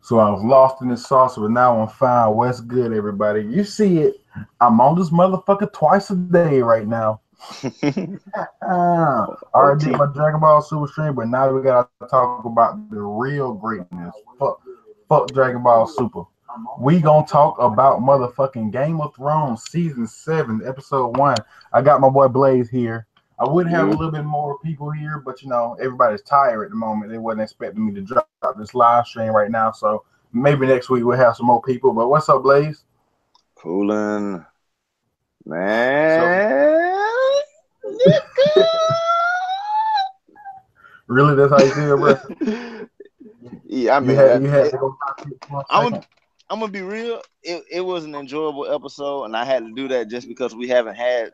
So I was lost in the sauce, but now I'm fine. What's good, everybody? You see it. I'm on this motherfucker twice a day right now. I already did OT. my Dragon Ball Super stream, but now we gotta talk about the real greatness. Fuck Dragon Ball Super. We gonna talk about motherfucking Game of Thrones season 7, episode 1. I got my boy Blaze here. I would have a You. little bit more people here, but everybody's tired at the moment. They wasn't expecting me to drop this live stream right now, so maybe next week we'll have some more people. But what's up, Blaze? Coolin'. So Man. really, that's how you feel, bro? Yeah, I You mean, had to go for a I'm second. I'm gonna be real. It was an enjoyable episode, and I had to do that just because we haven't had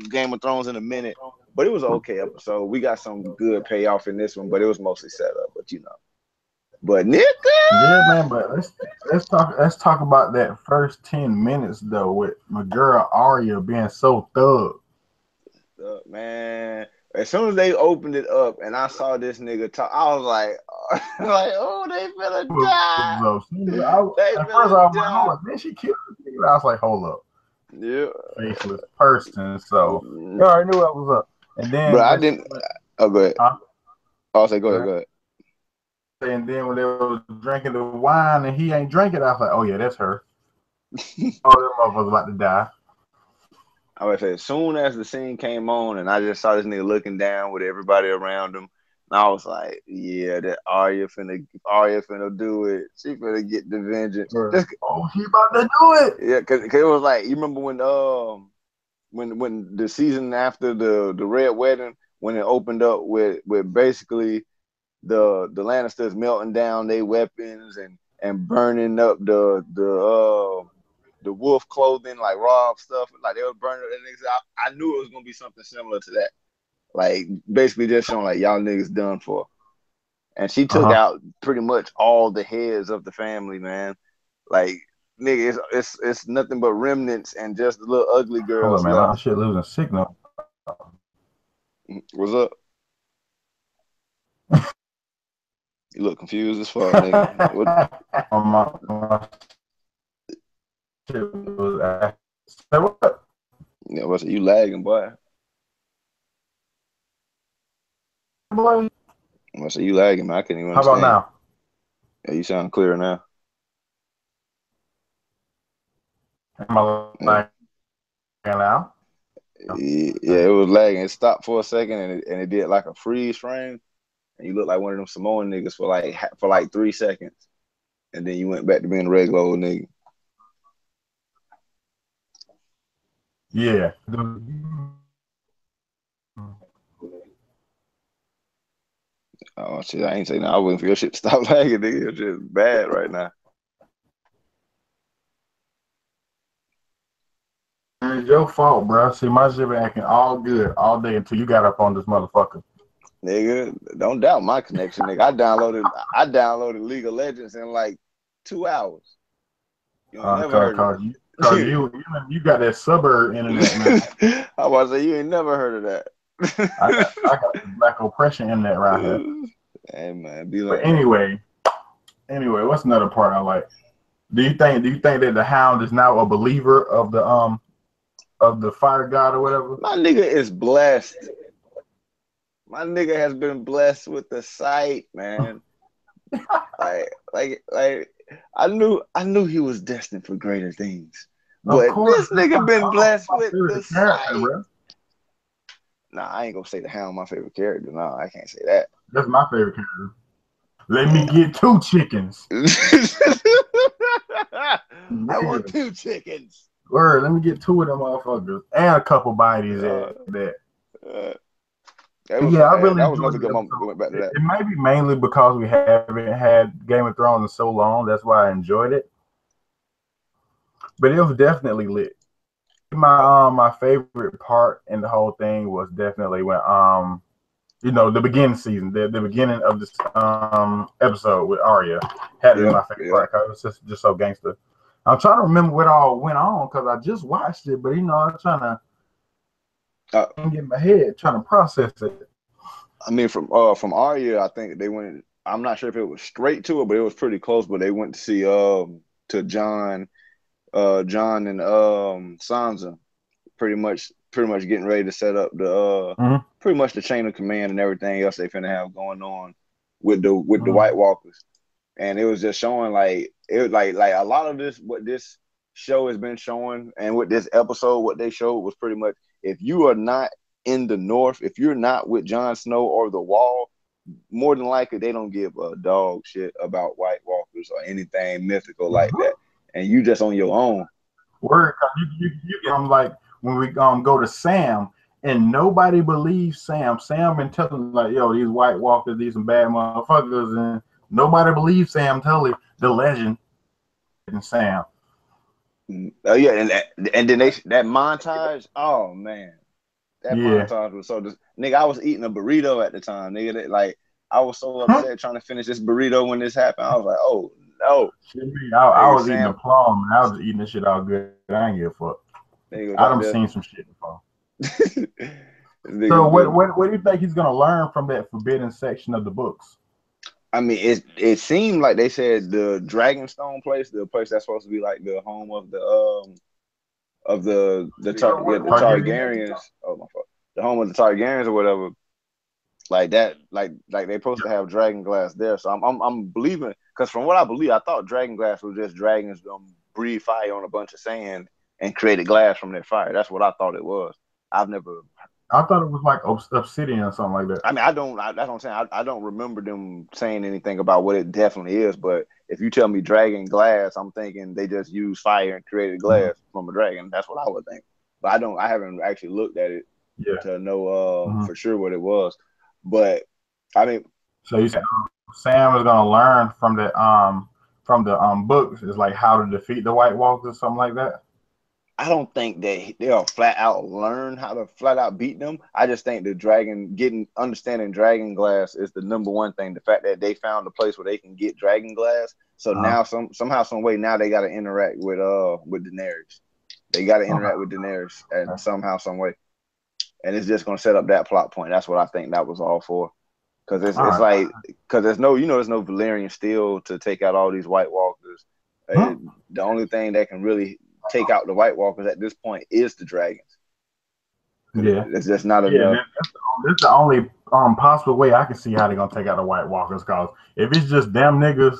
Game of Thrones in a minute. But it was an okay episode. We got some good payoff in this one, but it was mostly set up. But but nigga, Yeah, man. But let's talk about that first 10 minutes though, with my girl Arya being so thug. man. As soon as they opened it up and I saw this nigga talk, I was like, oh, they finna die. They At first I finna was like, hold die. up, then she killed the nigga. I was like, hold up, Yeah. faceless person. So you already knew what was up. And But then I when she didn't. went, Oh, go ahead. huh? I'll say, go ahead, go ahead. And then when they was drinking the wine and he ain't drinking, I was like, oh yeah, that's her. All them motherfuckers about to die. I would say, as soon as the scene came on and I just saw this nigga looking down with everybody around him, and I was like, yeah, that Arya finna do it. She finna get the vengeance. Just, Oh, she about to do it. yeah, cause it was like, you remember when the season after the Red Wedding, when it opened up with basically the Lannisters melting down their weapons and burning up the wolf clothing, like raw stuff, like they were burning it. I knew it was gonna be something similar to that. Like basically just showing like y'all niggas done for. And she took Uh-huh. out pretty much all the heads of the family, man. Like nigga, it's nothing but remnants and just the little ugly Hold on, girls man. My left. shit losing signal. What's up? You look confused as fuck, nigga. What? my shit was say what? Yeah, what's it? You lagging, boy? Boy? I say you lagging, man. I couldn't even How about understand you. now? Yeah, you sound clear now. Am I Yeah, lagging now? yeah, it was lagging. It stopped for a second, and it did like a freeze frame, and you looked like one of them Samoan niggas for like 3 seconds, and then you went back to being a regular old nigga. Yeah. Oh shit, I ain't saying that. I was waiting for your shit to stop lagging, nigga. Your shit's bad right now. It's your fault, bro. See, my shit been acting all good all day until you got up on this motherfucker. Nigga, don't doubt my connection, nigga. I downloaded League of Legends in like 2 hours. You ain't never heard of Cause you got that suburb internet, man. I was say you ain't never heard of that. I got the black oppression internet right here. Hey man, be But like that. anyway, what's another part I like? Do you think that the Hound is now a believer of the fire god or whatever? My nigga is blessed. My nigga has been blessed with the sight, man. like I knew he was destined for greater things. Of But course, this nigga been blessed my with the favorite character, sight. bro. Nah, I ain't gonna say the Hound my favorite character. Nah, I can't say that. That's my favorite character. Let me get 2 chickens. I want Nigga. 2 chickens. Word, let me get 2 of them motherfuckers and a couple bodies Uh, at that. uh, But that was yeah, I really that was enjoyed another the good moment. episode. Going back to that. It may be mainly because we haven't had Game of Thrones in so long. That's why I enjoyed it. But it was definitely lit. My favorite part in the whole thing was definitely when the beginning season, the beginning of this episode with Arya had to be Yeah, my favorite yeah. part because it was just so gangster. I'm trying to remember what all went on because I just watched it, but I'm trying to get in my head, trying to process it. I mean, from Arya, I think they went. I'm not sure if it was straight to it, but it was pretty close. But they went to see to John and Sansa, pretty much getting ready to set up the pretty much the chain of command and everything else they finna have going on with the White Walkers. And it was just showing like it was like a lot of this what this show has been showing, and with this episode, what they showed was pretty much if you are not in the North, if you're not with Jon Snow or the Wall, more than likely they don't give a dog shit about White Walkers or anything mythical like that, and you just on your own. Word, you like when we go to Sam, and nobody believes Sam. Sam been telling like, yo, these White Walkers, these some bad motherfuckers, and nobody believes Sam. Totally, the legend and Sam. Yeah, and then that montage. Oh man, that montage was so. Nigga, I was eating a burrito at the time. Nigga, like I was so upset trying to finish this burrito when this happened. I was like, oh no. I was eating a plum, and I was eating this shit all good. I ain't give a fuck. I done seen some shit before. So what do you think he's gonna learn from that forbidden section of the books? I mean, it seemed like they said the Dragonstone place, the place that's supposed to be like the home of the Targaryens. Oh my fuck, the home of the Targaryens or whatever. Like that, like they're supposed to have dragon glass there. So I'm believing, because from what I believe, I thought dragon glass was just dragons breathe fire on a bunch of sand and created glass from that fire. That's what I thought it was. I thought it was like obsidian or something like that. I mean, that's what I'm saying. I don't remember them saying anything about what it definitely is. But if you tell me dragon glass, I'm thinking they just used fire and created glass from a dragon. That's what I would think. But I haven't actually looked at it to know for sure what it was. But I mean, so you said Sam is gonna learn from the books is like how to defeat the White Walkers or something like that. I don't think they'll flat out learn how to flat out beat them. I just think understanding dragon glass is the number one thing. The fact that they found a place where they can get dragon glass. So now somehow, some way, now they got to interact with Daenerys. They got to interact with Daenerys and somehow, some way. And it's just going to set up that plot point. That's what I think that was all for. Because it's like, because there's no Valyrian steel to take out all these White Walkers. The only thing that can really take out the White Walkers at this point is the dragons. Yeah, it's just not enough. That's the only possible way I can see how they're gonna take out the White Walkers. Cause if it's just them niggas,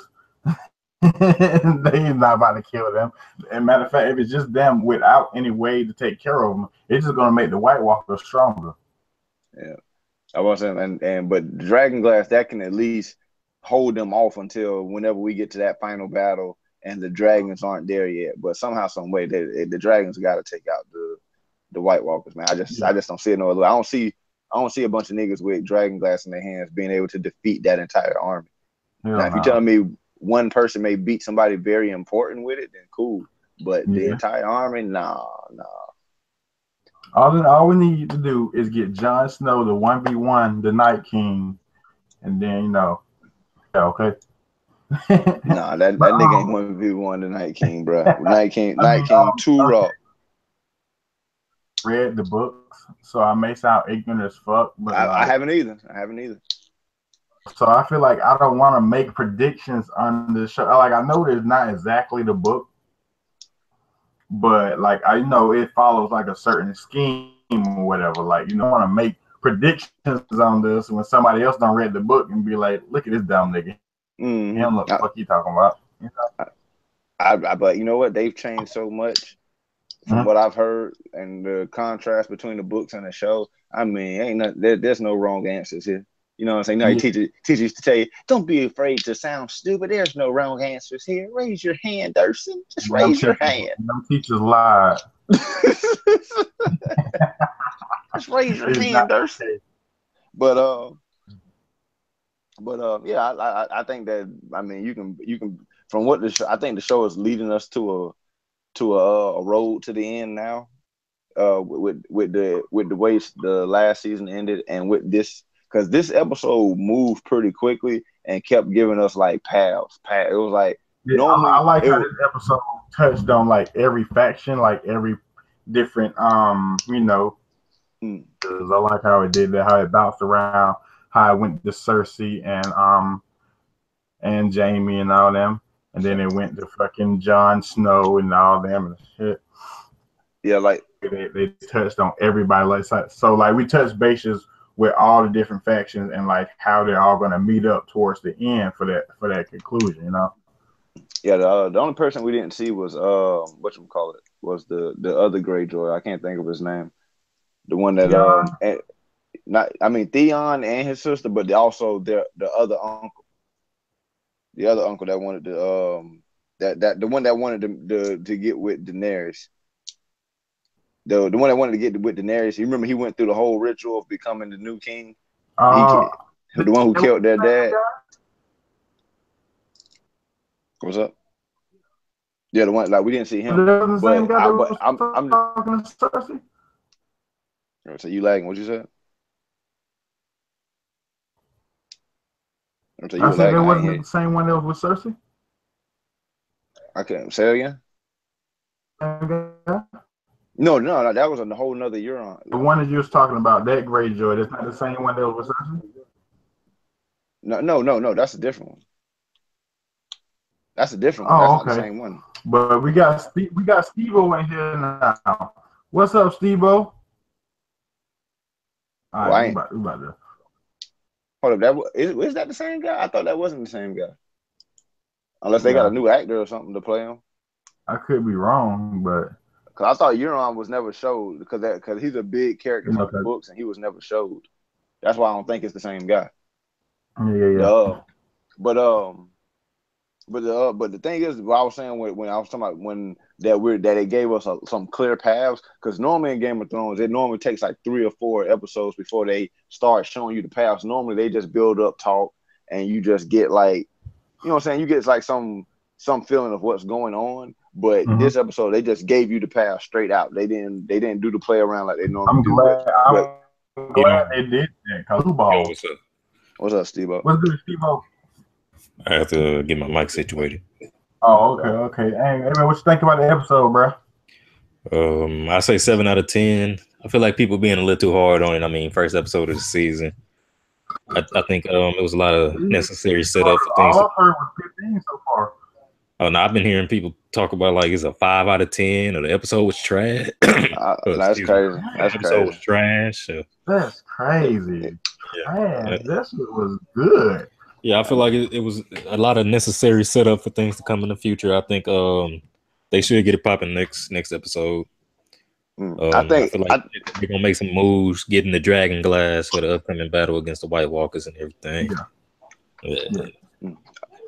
they not about to kill them. And matter of fact, if it's just them without any way to take care of them, it's just gonna make the White Walkers stronger. Yeah, I was saying, but dragon glass that can at least hold them off until whenever we get to that final battle. And the dragons aren't there yet, but somehow, some way, the dragons got to take out the White Walkers, man. I just don't see it no other way. I don't see a bunch of niggas with dragon glass in their hands being able to defeat that entire army. Now, if you tell me one person may beat somebody very important with it, then cool. But the entire army, nah. All we need to do is get Jon Snow the 1v1, the Night King, and then okay. Nah, that nigga ain't 1v1 the Night King, bro. Night King too raw. Read the books, so I may sound ignorant as fuck, but I haven't either. So I feel like I don't want to make predictions on the show. Like I know it's not exactly the book, but like I know it follows like a certain scheme or whatever. Like I want to make predictions on this when somebody else don't read the book and be like, "Look at this dumb nigga." Him, what the fuck you talking about? But you know what? They've changed so much from what I've heard, and the contrast between the books and the show. I mean, there's no wrong answers here. You know what I'm saying? No, teachers used to tell you, don't be afraid to sound stupid. There's no wrong answers here. Raise your hand, Thurston. Just raise your hand. Them teachers lied. Just raise your hand, Thurston. But yeah, I think that you can from what I think the show is leading us to a road to the end now. With the way the last season ended, and with this, because this episode moved pretty quickly and kept giving us like paths. It was like normally I like how this episode touched on like every faction, like every different because I like how it did that, how it bounced around, how it went to Cersei and and Jamie and all them, and then it went to fucking Jon Snow and all them and shit. Yeah, like they touched on everybody. Like so, like we touched bases with all the different factions and like how they're all gonna meet up towards the end for that conclusion. You know. Yeah, the only person we didn't see was whatchamacallit was the other Greyjoy. I can't think of his name. The one that Theon and his sister, but also the other uncle. The other uncle that wanted to the one that wanted to get with Daenerys. The one that wanted to get with Daenerys. You remember he went through the whole ritual of becoming the new king. The one who killed their dad. What's up? Yeah, the one like we didn't see him. But I'm talking to Cersei. So you lagging? What you said? I said there wasn't the same one that was with Cersei. I can't say it again. No, that was a whole nother Euron. The one that you was talking about, that Greyjoy, that's not the same one that was with Cersei. No, that's a different one. That's a different one. That's not the same one. But we got Steve-O in here now. What's up, Steve-O? All right, we about to. Hold up, is that the same guy? I thought that wasn't the same guy. Unless they got a new actor or something to play him. I could be wrong, but because I thought Euron was never showed because he's a big character from the books and he was never showed. That's why I don't think it's the same guy. Yeah. But the thing is, what I was saying when I was talking about that it gave us some clear paths, because normally in Game of Thrones it normally takes like 3 or 4 episodes before they start showing you the paths. Normally they just build up talk and you just get like, you know what I'm saying, you get like some feeling of what's going on. But this episode they just gave you the path straight out. They didn't do the play around like they normally do. I'm glad they did that. What's up, Steve-O? What's good, Steve-O? I have to get my mic situated. Oh, okay. Hey, man, what you think about the episode, bro? I say 7 out of 10. I feel like people being a little too hard on it. I mean, first episode of the season. I think it was a lot of necessary setup for things. All I've heard was 15 so far. Oh no, I've been hearing people talk about like it's a 5 out of 10 or the episode was trash. That's crazy. That's episode was trash. That's crazy. Yeah. That shit was good. Yeah, I feel like it was a lot of necessary setup for things to come in the future. I think they should get it popping next episode. I feel like they're gonna make some moves, getting the Dragon Glass for the upcoming battle against the White Walkers and everything. Yeah.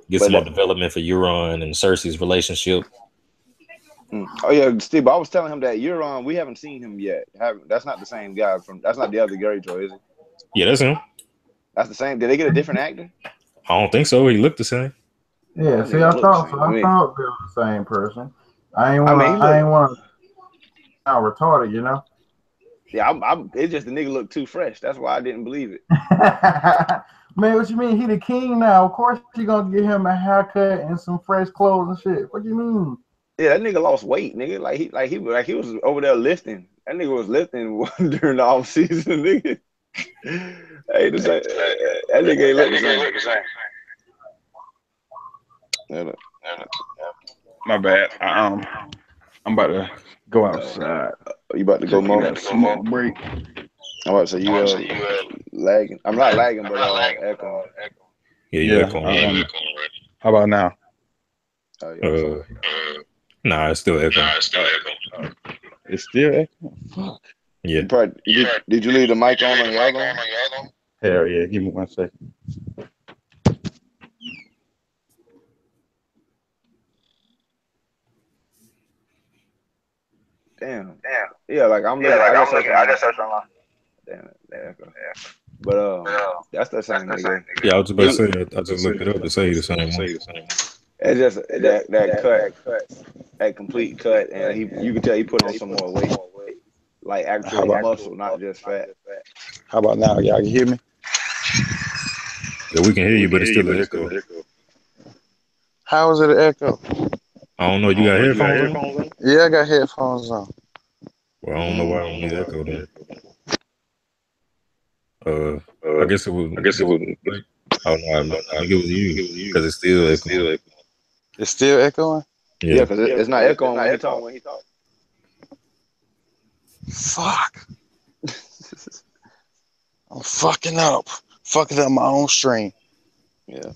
Get some more development for Euron and Cersei's relationship. Oh yeah, Steve. I was telling him that Euron, we haven't seen him yet. That's not the same guy that's not the other Greyjoy, is it? Yeah, that's him. That's the same. Did they get a different actor? I don't think so. He looked the same. Yeah, see, I thought they were the same person. I ain't want to sound retarded, you know. Yeah, it's just the nigga looked too fresh. That's why I didn't believe it. Man, what you mean? He the king now. Of course you gonna give him a haircut and some fresh clothes and shit. What do you mean? Yeah, that nigga lost weight, nigga. Like he was over there lifting. That nigga was lifting during the off season, nigga. Hey, that nigga ain't look the same. My bad. I'm about to go outside. You about to go more? Smoke break. I'm about to say you lagging. I'm not lagging, but echoing. Yeah, you're echoing. How about now? Nah, it's still echoing. It's still echoing? Fuck. Yeah. Did you leave the mic on the other one? Hell yeah. Give me 1 second. Damn. Yeah, like I'm looking. I just searched online. Damn it. But that's the same nigga. Yeah, I was about to say. I just looked it up to say the same one. It's just that cut, that complete cut, and you can tell he put on some more weight, like actual muscle, not just fat. How about now? Y'all can hear me? Yeah, we can hear you, but it's still an echo. How is it an echo? I don't know. You got headphones on? Yeah, I got headphones on. Well, I don't know why I don't need echo then. I guess it would. Oh no, I think it was you because it's still echoing. It's still echoing. Yeah, because it's not echoing when he talk. Fuck. I'm fucking up my own stream. Yeah.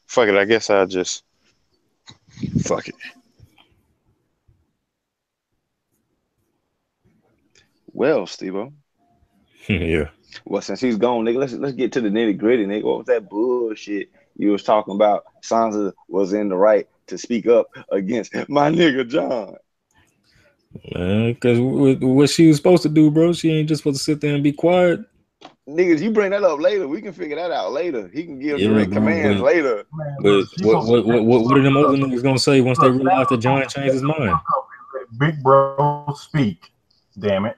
Fuck it. I guess I'll just fuck it. Well, Steve-O. Yeah. Well, since he's gone, nigga, let's get to the nitty gritty, nigga. What was that bullshit you was talking about? Sansa was in the right to speak up against my nigga John. Because what she was supposed to do, bro, she ain't just supposed to sit there and be quiet. Niggas, you bring that up later. We can figure that out later. He can give direct commands later. But what are them other niggas gonna say once they realize that John changed his mind? Big bro, speak. Damn it.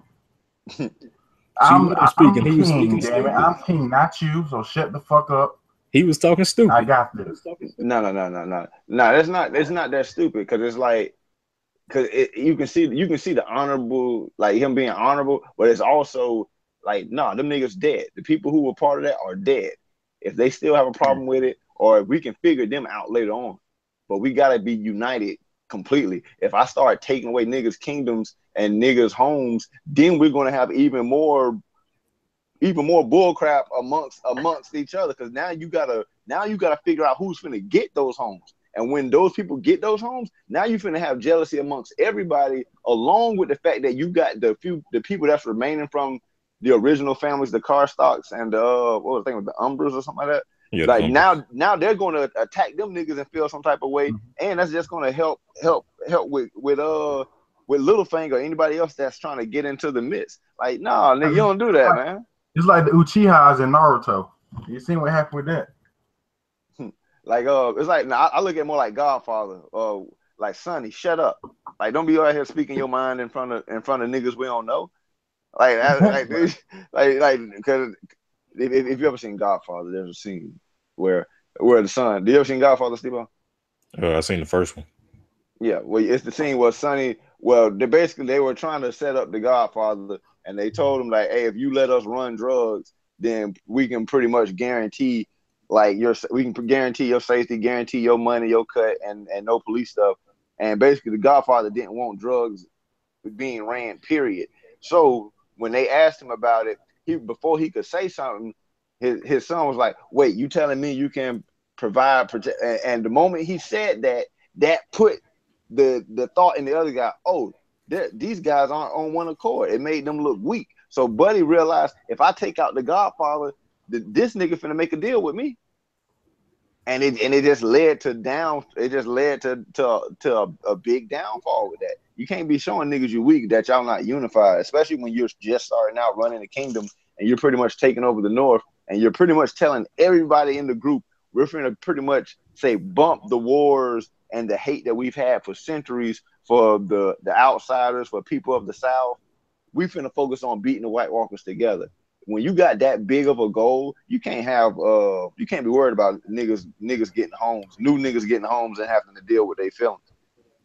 I'm speaking. He was speaking. Damn it. I'm king, not you. So shut the fuck up. He was talking stupid. I got this. No. That's not. It's not that stupid because it's like, because you can see the honorable, like him being honorable, but it's also like, nah, them niggas dead. The people who were part of that are dead. If they still have a problem with it, or if we can figure them out later on, but we gotta be united completely. If I start taking away niggas' kingdoms and niggas' homes, then we're gonna have even more bullcrap amongst each other. Because now you gotta figure out who's finna get those homes. And when those people get those homes, now you finna have jealousy amongst everybody, along with the fact that you got the people that's remaining from the original families, the Carstocks and what was the thing with the Umbers or something like that. Yeah, like now they're going to attack them niggas and feel some type of way, and that's just going to help with Littlefinger or anybody else that's trying to get into the midst. Like, nah, nigga, you don't do that, man. It's like the Uchihas in Naruto. You seen what happened with that? Like, it's like, I look at it more like Godfather. Like, Sonny, shut up. Like, don't be out here speaking your mind in front of niggas we don't know. Like, because if you ever seen Godfather, there's a scene where the son. Did you ever seen Godfather, Steve-O? I seen the first one. Yeah, well, it's the scene where Sonny. Well, they were trying to set up the Godfather, and they told him like, hey, if you let us run drugs, then we can pretty much guarantee. We can guarantee your safety, guarantee your money, your cut, and no police stuff. And basically, the Godfather didn't want drugs being ran, period. So when they asked him about it, before he could say something, his son was like, wait, you telling me you can provide, protect? And the moment he said that put the thought in the other guy, oh, these guys aren't on one accord. It made them look weak. So Buddy realized, if I take out the Godfather, this nigga finna make a deal with me, and it just led to a big downfall with that. You can't be showing niggas you weak, that y'all not unified, especially when you're just starting out running the kingdom and you're pretty much taking over the north, and you're pretty much telling everybody in the group, we're finna pretty much say bump the wars and the hate that we've had for centuries for the outsiders, for people of the South. We finna focus on beating the White Walkers together. When you got that big of a goal, you can't be worried about niggas getting homes, new niggas getting homes and having to deal with their feelings.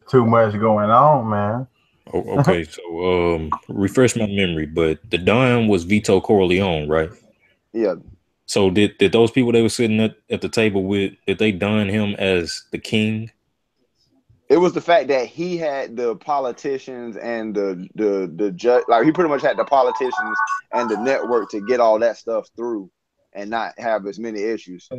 Too much going on, man. Oh, okay, so refresh my memory, but the Don was Vito Corleone, right? Yeah. So did those people they were sitting at the table with, did they don him as the king? It was the fact that he had the politicians and the judge, like he pretty much had the politicians and the network to get all that stuff through and not have as many issues.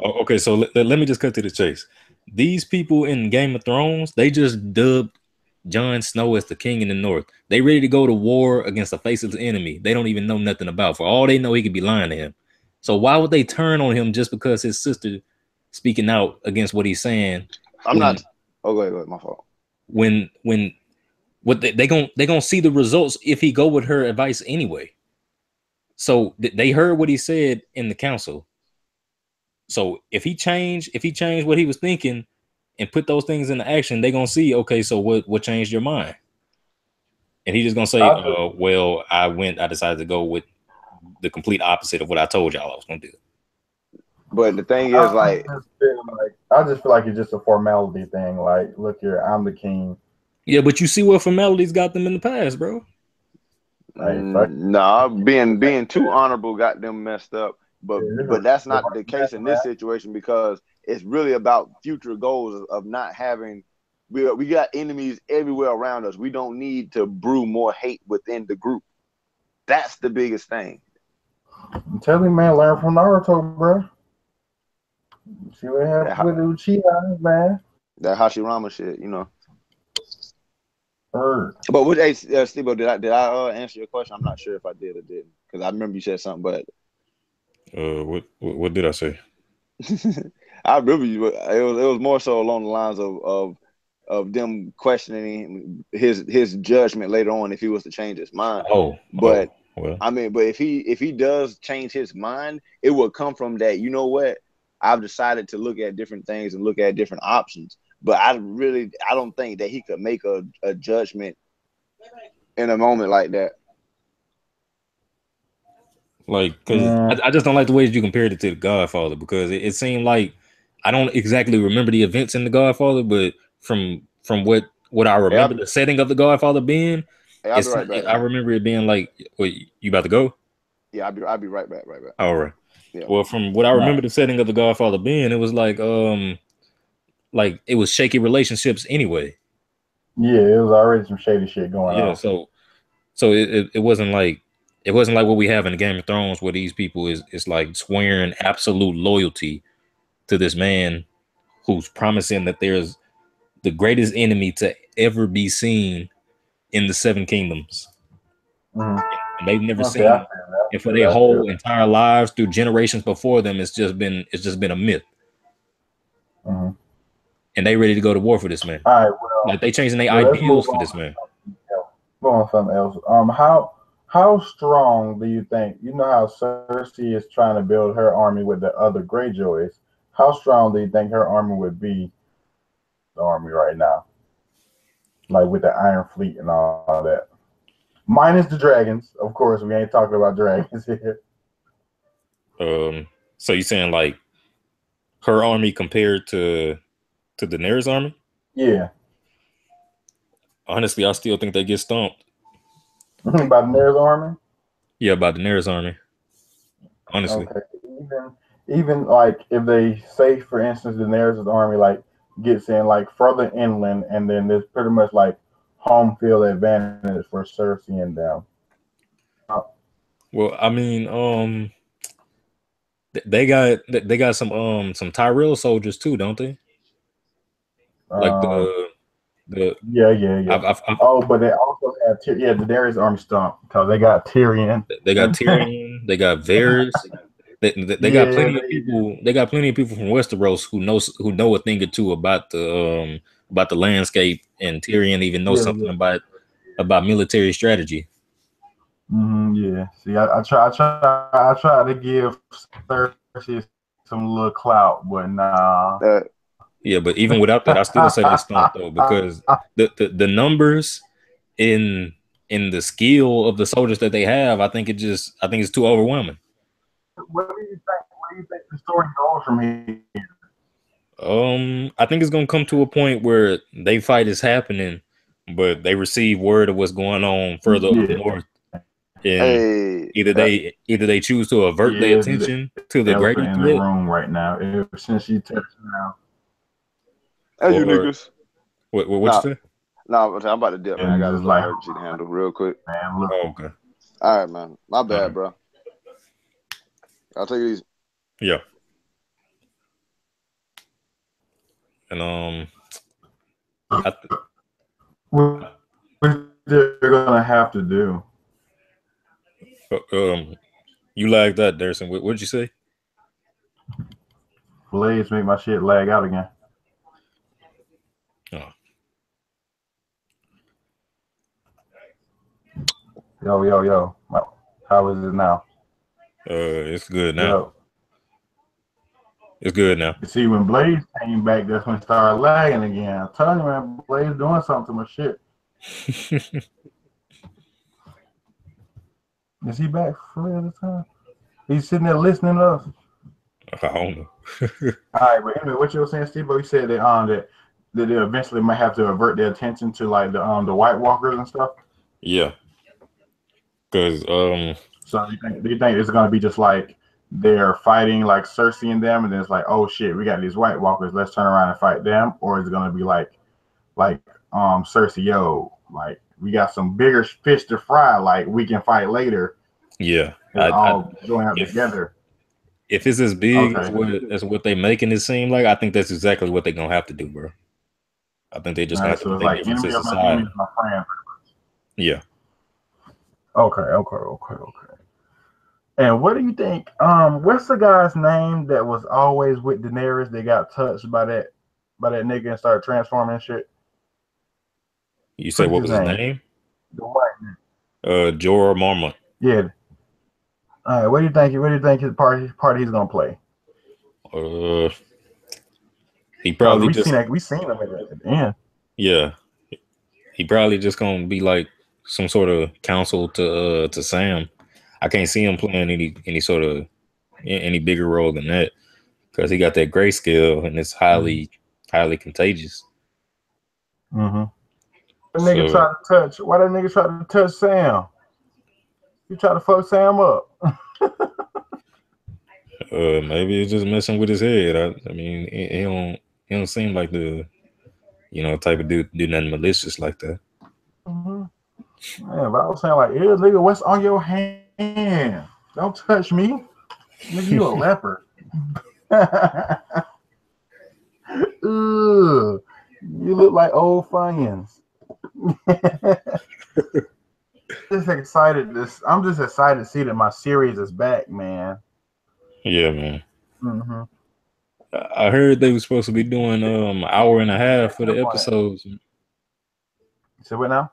Oh, okay, so let me just cut to the chase. These people in Game of Thrones, they just dubbed Jon Snow as the king in the north. They ready to go to war against a faceless enemy they don't even know nothing about. For all they know, he could be lying to him. So why would they turn on him just because his sister speaking out against what he's saying? I'm not. Oh, go ahead, my fault. When what they gonna see the results if he go with her advice anyway. So they heard what he said in the council. So if he changed what he was thinking and put those things into action, they gonna see, okay, so what changed your mind? And he just gonna say, well, I decided to go with the complete opposite of what I told y'all I was gonna do. But the thing is, I just feel like it's just a formality thing. Like, look here, I'm the king. Yeah, but you see what formalities got them in the past, bro. Nah, being too honorable got them messed up. But that's not the case in this situation because it's really about future goals of not having. We got enemies everywhere around us. We don't need to brew more hate within the group. That's the biggest thing. I'm telling you, man, learn from Naruto, bro. See what happened with Uchiha, man. That Hashirama shit, you know. Heard. But what, hey, Steve, did I answer your question? I'm not sure if I did or didn't because I remember you said something, but what did I say? I remember you. It was more so along the lines of them questioning his judgment later on if he was to change his mind. Well. I mean, but if he does change his mind, it will come from that. You know what? I've decided to look at different things and look at different options. But I don't think that he could make a judgment in a moment like that. Like, because I just don't like the way that you compared it to The Godfather because it seemed like I don't exactly remember the events in The Godfather, but from what I remember the setting of The Godfather being, I'll be right back. I remember it being like, wait, you about to go? Yeah, I'll be right back. All right. Yeah. Well, from what I remember the setting of The Godfather being, it was like it was shaky relationships anyway. Yeah, it was already some shady shit going on. Yeah, so it wasn't like what we have in the Game of Thrones where these people is like swearing absolute loyalty to this man who's promising that there's the greatest enemy to ever be seen in the Seven Kingdoms. And they've never seen it. And for their whole entire lives through generations before them, it's just been a myth. And they ready to go to war for this man. All right, well, like they changing their ideals for this man. Go on something else. How strong do you think? You know how Cersei is trying to build her army with the other Greyjoys. How strong do you think her army would be? The army right now, like with the Iron Fleet and all that, minus the dragons. Of course, we ain't talking about dragons here. So you saying like her army compared to Daenerys' army? Yeah. Honestly, I still think they get stomped. By Daenerys' army? Yeah, by Daenerys' army. Honestly. Okay. Even like if they say, for instance, Daenerys' army like gets in like further inland, and then there's pretty much like home field advantage for Cersei and them. Well, I mean, they got some Tyrell soldiers too, don't they? Like the yeah. But they also have the Daenerys army stomp because they got Tyrion. They got Tyrion. They got Varys. They got plenty of people. They got plenty of people from Westeros who know a thing or two about the landscape, and Tyrion even knows something about military strategy. Yeah. See, I try to give Cersei some little clout, but nah. Yeah, but even without that, I still say they stomped though because the numbers in the skill of the soldiers that they have, I think it's too overwhelming. What do you think? Where do you think the story goes from here? I think it's gonna come to a point where they fight is happening, but they receive word of what's going on further up north. And either they choose to avert their attention to the greater in the room right now. Ever since you touched now. Hey, you niggas. What you say? No, I'm about to dip, man. I got this emergency to handle real quick. Man, look. Oh, okay. All right, man. My bad, bro. I'll take it easy. Yeah. And what they're gonna have to do. You lagged that, Darson. What'd you say? Blades make my shit lag out again. Oh. Yo. How is it now? It's good now. Yo. It's good now. You see, when Blaze came back, that's when it started lagging again. I'm telling you, man, Blaze doing something to my shit. Is he back for real this time? He's sitting there listening to us. I don't know. All right, but anyway, what you were saying, Steve? You said that that they eventually might have to avert their attention to like the White Walkers and stuff. Yeah. Because So do you think it's gonna be just like they're fighting like Cersei and them, and then it's like, oh shit, we got these White Walkers, let's turn around and fight them, or is it gonna be like Cersei, yo, like we got some bigger fish to fry, like we can fight later. Yeah, all going out together. If it's as big as what they making it seem like, I think that's exactly what they're gonna have to do, bro. I think they just have to put their differences aside. My friend. Yeah. Okay. And what do you think? What's the guy's name that was always with Daenerys? They got touched by that nigga and started transforming and shit. You said what was his name? The white man. Jorah Mormont. Yeah. All right. What do you think his party he's gonna play? He probably we seen him at the end. Yeah. He probably just gonna be like some sort of counsel to Sam. I can't see him playing any sort of any bigger role than that because he got that grayscale and it's highly contagious. Mm-hmm. Why that nigga try to touch Sam? You try to fuck Sam up. Maybe it's just messing with his head. I mean, he don't seem like the type of dude do nothing malicious like that. Mm-hmm. Man, but I was saying like, ew, nigga, what's on your hand? Don't touch me. Nigga, you a leopard. Ugh, you look like old Funyuns. I'm just excited to see that my series is back, man. Yeah, man. Mm-hmm. I heard they were supposed to be doing hour and a half for the episodes. So what now?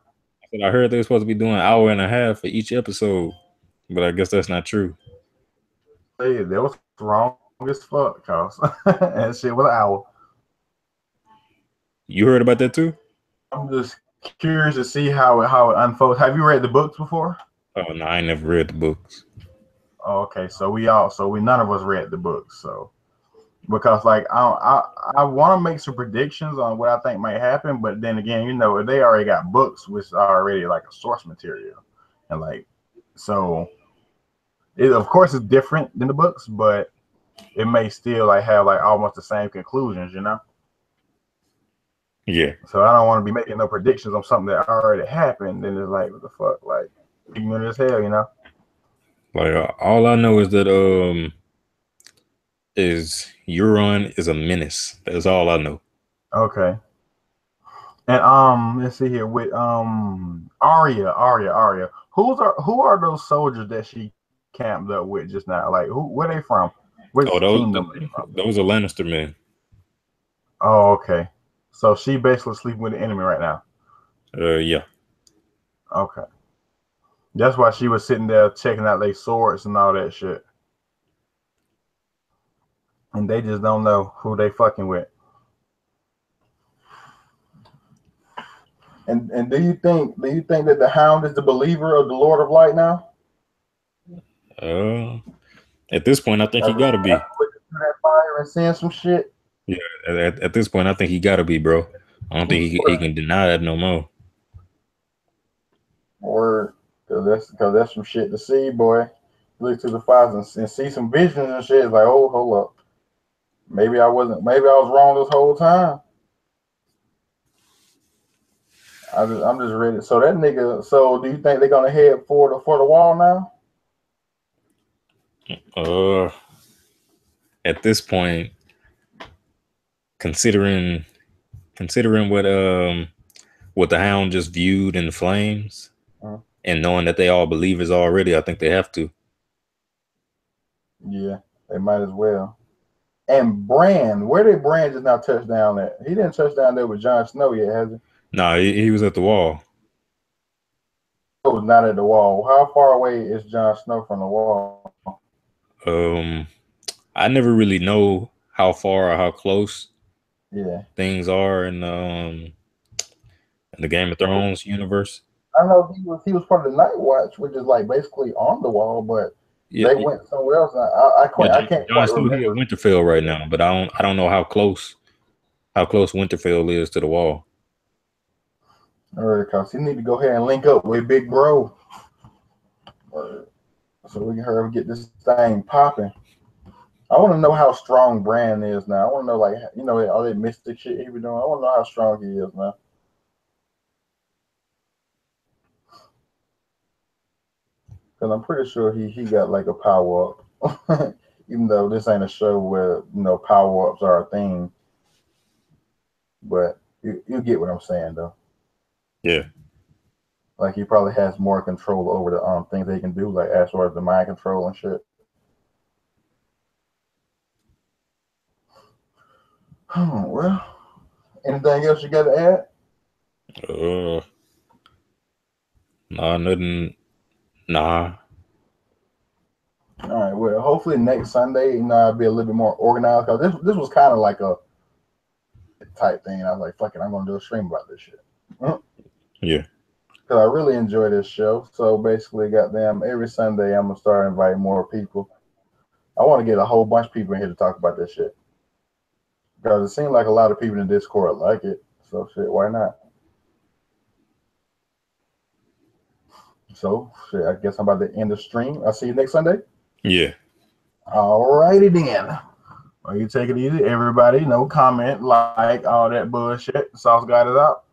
I heard they were supposed to be doing hour and a half for each episode, but I guess that's not true. Hey, that was wrong as fuck, cause that shit was an hour. You heard about that too? I'm just curious to see how it unfolds. Have you read the books before? Oh no, I ain't never read the books. Oh, okay, so we none of us read the books, so because like I want to make some predictions on what I think might happen, but then again, they already got books which are already like a source material, and like so it of course is different than the books, but it may still like have like almost the same conclusions, Yeah. So I don't want to be making no predictions on something that already happened. Then it's like, what the fuck, like ignorant as hell, Like all I know is that Euron is a menace. That's all I know. Okay. And let's see here with Arya. Who are those soldiers that she camped up with just now? Like where they from? Which kingdom they from? Those are Lannister men. Oh, okay. So she basically sleeping with the enemy right now. Yeah. Okay. That's why she was sitting there checking out their swords and all that shit. And they just don't know who they fucking with. And do you think that the Hound is the believer of the Lord of Light now? At this point, I think he gotta be. That fire and seeing some shit. Yeah, at this point, I think he gotta be, bro. I don't think he can deny that no more. Or because that's some shit to see, boy. Look to the fires and see some visions and shit. It's like, oh, hold up. Maybe I was wrong this whole time. I'm just ready. So that nigga. So do you think they're gonna head for the wall now? At this point, considering what the Hound just viewed in the flames, and knowing that they all believers already, I think they have to. Yeah, they might as well. And Bran, where did Bran just now touch down at? He didn't touch down there with Jon Snow yet, has he? No, he was at the wall. He was not at the wall. How far away is Jon Snow from the wall? I never really know how far or how close things are in the Game of Thrones universe. I know he was part of the Night Watch, which is like basically on the wall, but they went somewhere else. I can't. Jon Snow at Winterfell right now, but I don't know how close Winterfell is to the wall. All right, because he need to go ahead and link up with Big Bro, so we can hurry up and get this thing popping. I want to know how strong Bran is now. I want to know, like, you know, all that mystic shit he be doing. I want to know how strong he is now. Because I'm pretty sure he got like a power up. Even though this ain't a show where, you know, power ups are a thing. But you get what I'm saying, though. Yeah. Like, he probably has more control over the things they can do, like as far as the mind control and shit. Oh, well, anything else you got to add? Nah, nothing. Nah. All right, well, hopefully next Sunday, you know, I'll be a little bit more organized, because this was kind of like a type thing. I was like, fuck it, I'm going to do a stream about this shit. Yeah. Because I really enjoy this show. So basically, goddamn, every Sunday, I'm going to start inviting more people. I want to get a whole bunch of people in here to talk about this shit. Because it seems like a lot of people in the Discord like it. So shit, why not? So shit, I guess I'm about to end the stream. I'll see you next Sunday. Yeah. All righty then. Well, you take it easy, everybody. No comment, like, all that bullshit. Sauce got it out.